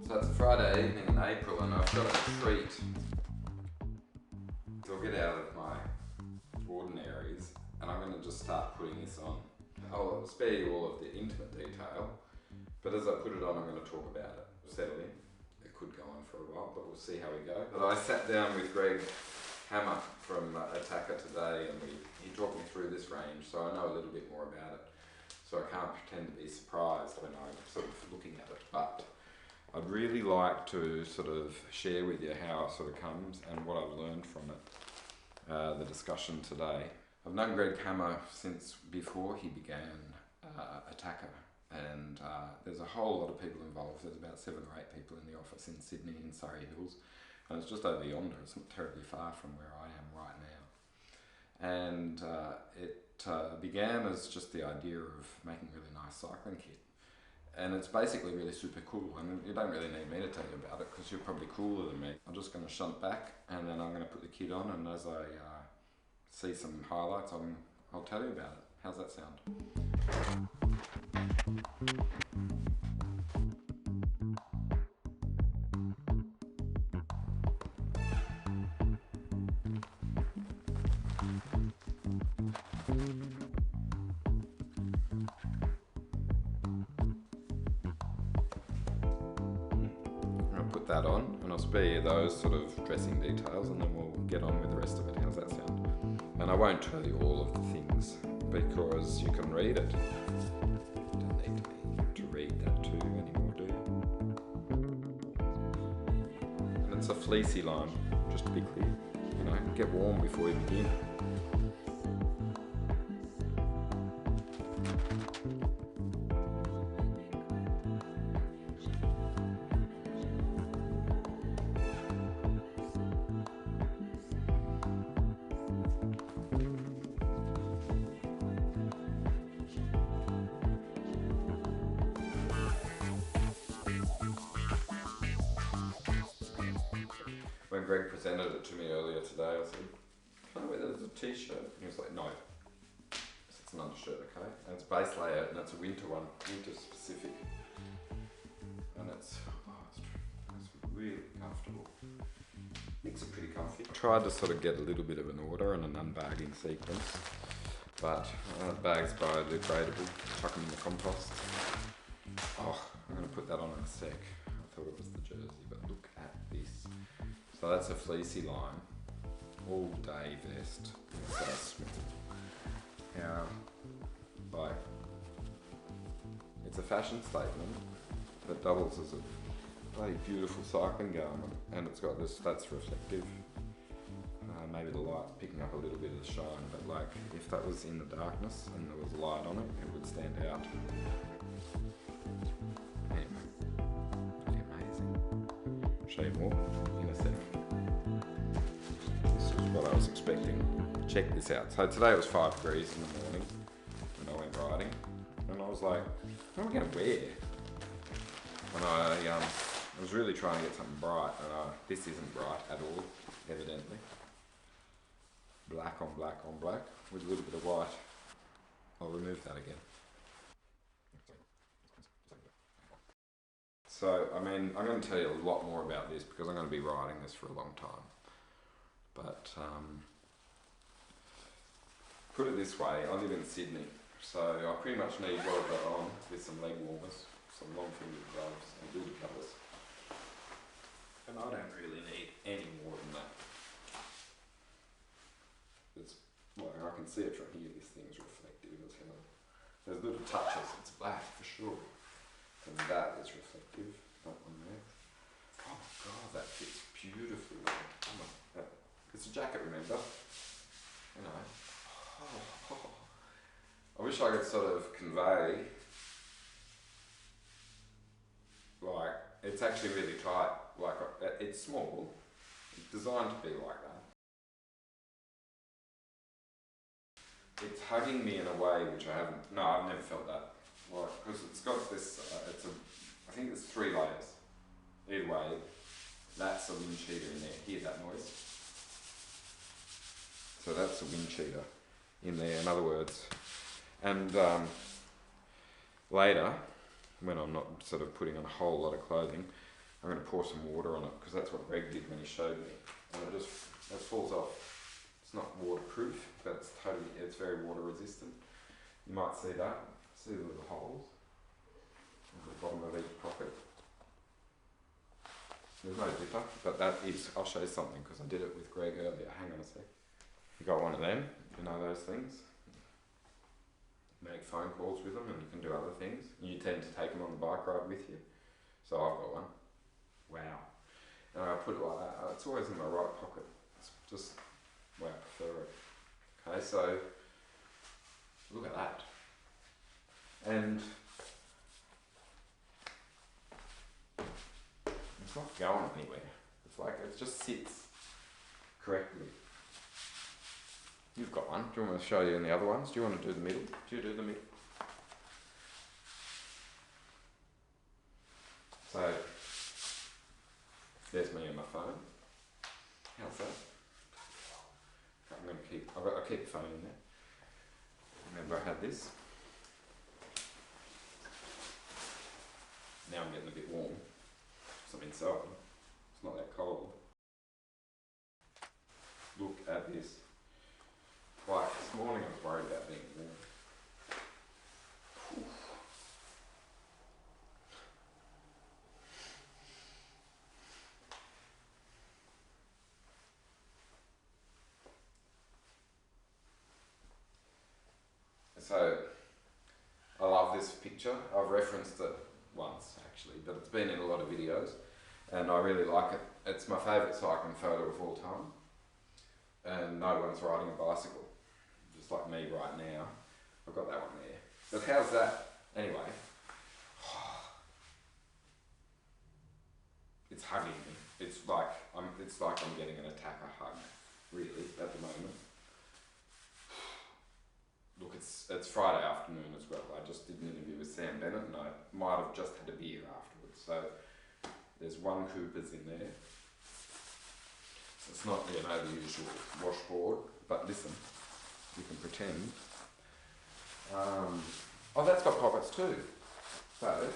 So it's a Friday evening in April and I've got a treat. So I'll get out of my ordinaries and I'm going to just start putting this on. I'll spare you all of the intimate detail, but as I put it on I'm going to talk about it. Settle in. It could go on for a while, but we'll see how we go. But I sat down with Greg Hammer from Attaquer today and he talked me through this range, so I know a little bit more about it. So I can't pretend to be surprised when I'm sort of looking at it, but I'd really like to sort of share with you how it sort of comes and what I've learned from it, the discussion today. I've known Greg Hammer since before he began Attaquer, and there's a whole lot of people involved. There's about 7 or 8 people in the office in Sydney, in Surrey Hills, and it's just over yonder. It's not terribly far from where I am right now. And it began as just the idea of making a really nice cycling kit. And it's basically really super cool, and you don't really need me to tell you about it because you're probably cooler than me. I'm just going to shunt back and then I'm going to put the kit on, and as I see some highlights I'll tell you about it. How's that sound? That on, and I'll spare you those sort of dressing details and then we'll get on with the rest of it. How's that sound? And I won't tell you all of the things because you can read it. You don't need me to read that to you anymore, do you? And it's a fleecy line, just to be clear. You know, get warm before you begin. When Greg presented it to me earlier today, I said, "Can I wear that as a t-shirt?" And he was like, "No, it's an undershirt, okay? And it's base layer, and it's a winter one, winter specific, and it's really comfortable. Knicks are pretty comfy." I tried to sort of get a little bit of an order and an unbagging sequence, but bags biodegradable. Chuck them in the compost. Oh, I'm going to put that on in a sec. I thought it was the jersey, but look at this. So that's a fleecy line, all day vest. So small. How, like, it's a fashion statement that doubles as a bloody beautiful cycling garment, and it's got this, that's reflective. Maybe the light's picking up a little bit of the shine, but like, if that was in the darkness and there was light on it, it would stand out. Show you more in a sec. This is what I was expecting. Check this out. So today it was 5 degrees in the morning when I went riding, and I was like, what am I going to wear? And I was really trying to get something bright, and this isn't bright at all, evidently. Black on black on black with a little bit of white. I'll remove that again. So, I mean, I'm going to tell you a lot more about this because I'm going to be riding this for a long time. But, put it this way, I live in Sydney, so I pretty much need what I've got on with some leg warmers, some long fingered gloves and boot covers. And I don't really need any more than that. It's, like, I can see it from here, this thing's reflective as hell. There's little touches, it's black for sure. And that is reflective, that one there. Oh god, that fits beautifully. Oh, it's a jacket, remember? You know. I wish I could sort of convey, like, it's actually really tight. Like, it's small. It's designed to be like that. It's hugging me in a way which I haven't, no, I've never felt that. Like, because it's got this, I think there's 3 layers. Either way, that's a wind cheater in there. Hear that noise? So that's a wind cheater in there, in other words. And later, when I'm not sort of putting on a whole lot of clothing, I'm going to pour some water on it because that's what Greg did when he showed me, and it falls off. It's not waterproof, but it's very water resistant. You might see that. See the little holes at the bottom of each pocket. There's no zipper, but that is, I'll show you something because I did it with Greg earlier. Hang on a sec. You got one of them, you know those things. Make phone calls with them and you can do other things. You tend to take them on the bike ride with you. So I've got one. Wow. And I put it like that. It's always in my right pocket. It's just the way I prefer it. Okay, so look at that. And it's not going anywhere. It's like it just sits correctly. You've got one. Do you want me to show you in the other ones? Do you want to do the middle? Do you do the middle? So there's me and my phone. How's that? I'm going to keep. I'll keep the phone in there. Remember I had this. Now I'm getting a bit warm. So I'm inside. It's not that cold. Look at this. Like this morning I was worried about being warm. So I love this picture. I've referenced it once actually, but it's been in a lot of videos and I really like it. It's my favourite cycling photo of all time. And no one's riding a bicycle. Just like me right now. I've got that one there. But how's that? Anyway. It's hugging me. It's like I'm getting an Attaquer hug, really, at the moment. Look, it's Friday afternoon as well. I just did an interview with Sam Bennett and I might have just had a beer afterwards. So there's one Cooper's in there. It's not, you know, the usual washboard, but listen, you can pretend. Oh, that's got pockets too. So,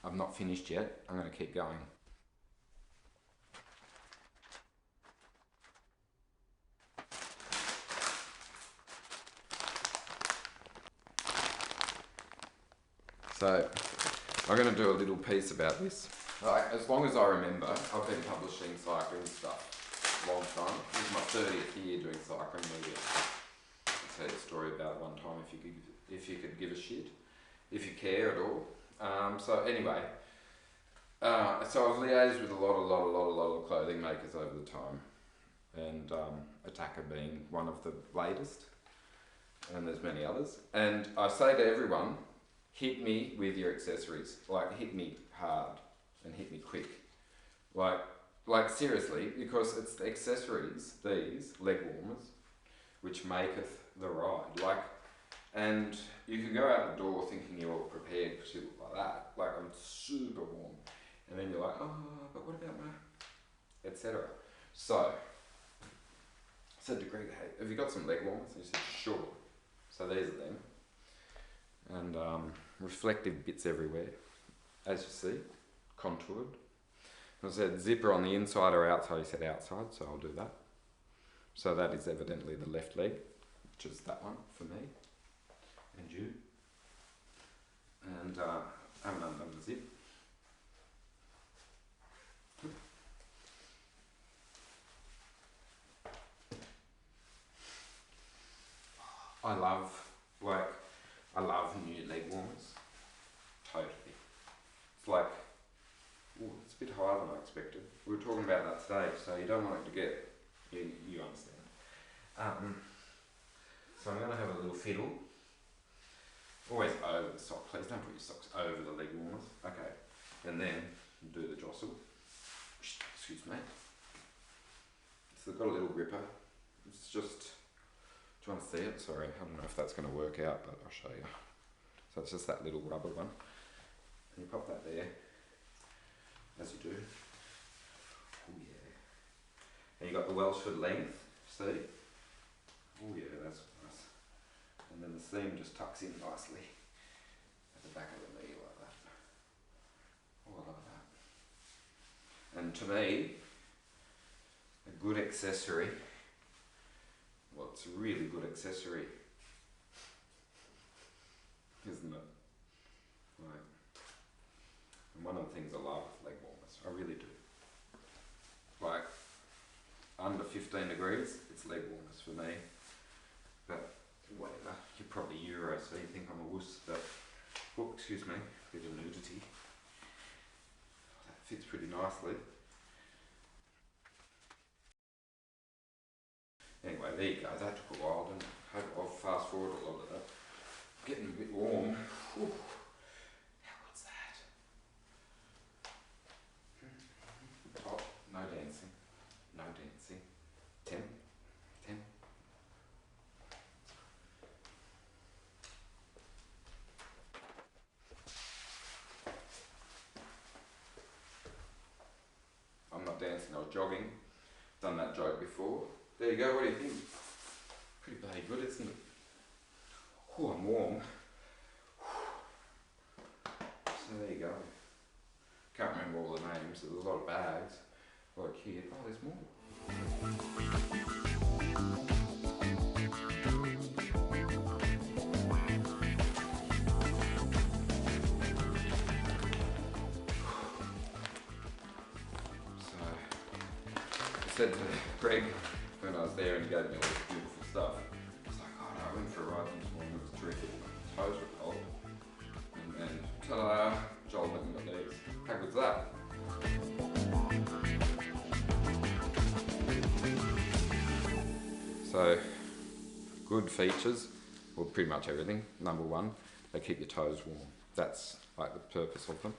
I'm not finished yet. I'm going to keep going. So, I'm going to do a little piece about this. Like, as long as I remember, I've been publishing cycling stuff a long time. This is my 30th year doing cycling media. I'll tell you a story about one time if you could give a shit, if you care at all. So anyway, so I've liaised with a lot of clothing makers over the time, and Attaquer being one of the latest, and there's many others. And I say to everyone, hit me with your accessories, like hit me hard. And hit me quick, like seriously, because it's the accessories, these leg warmers, which maketh the ride. Like, and you can go out the door thinking you're all prepared because you look like that, like I'm super warm, and then you're like, oh, but what about my, etc. So I said to Greg, hey, have you got some leg warmers? And he said, sure. So these are them, and reflective bits everywhere, as you see. Contoured. I said zipper on the inside or outside. He said outside, so I'll do that. So that is evidently the left leg, which is that one for me and you. And I haven't undone the zip. I love new leg warmers. Totally. It's like, ooh, it's a bit higher than I expected. We were talking about that today, so you don't want it to get, you understand. So I'm going to have a little fiddle. Always over the sock, please don't put your socks over the leg warmers. Okay, and then do the jostle. Excuse me. So they've got a little gripper. It's just, do you want to see it? Sorry, I don't know if that's going to work out, but I'll show you. So it's just that little rubber one. And you pop that there, as you do. Oh yeah. And you got the Welshford length, see? Oh yeah, that's nice. And then the seam just tucks in nicely at the back of the knee like that. to me, a good accessory, well, it's a really good accessory, isn't it? Like, and one of the things I love is leg warmers, I really do. Like, under 15 degrees, it's leg warmers for me. But whatever, you're probably Euro, so you think I'm a wuss, but, oh, excuse me, bit of nudity. That fits pretty nicely. Anyway, there you go, that took a while, didn't it? I'll fast forward a lot of that. Getting a bit warm. Whew. How good's that? Oh, no dancing. No dancing. 10. 10. I'm not dancing, I was jogging. Done that joke before. There you go, what do you think? Pretty bloody good, isn't it? Oh, I'm warm. So there you go. Can't remember all the names, there's a lot of bags. Like here, oh there's more. So, I said to Greg when I was there and he gave me all this beautiful stuff, I was like, oh no, I went for a ride this morning, it was terrific. Toes were cold. And ta-da, Joel hadn't got these. How good's that? So, good features, well pretty much everything. Number one, they keep your toes warm. That's like the purpose of them.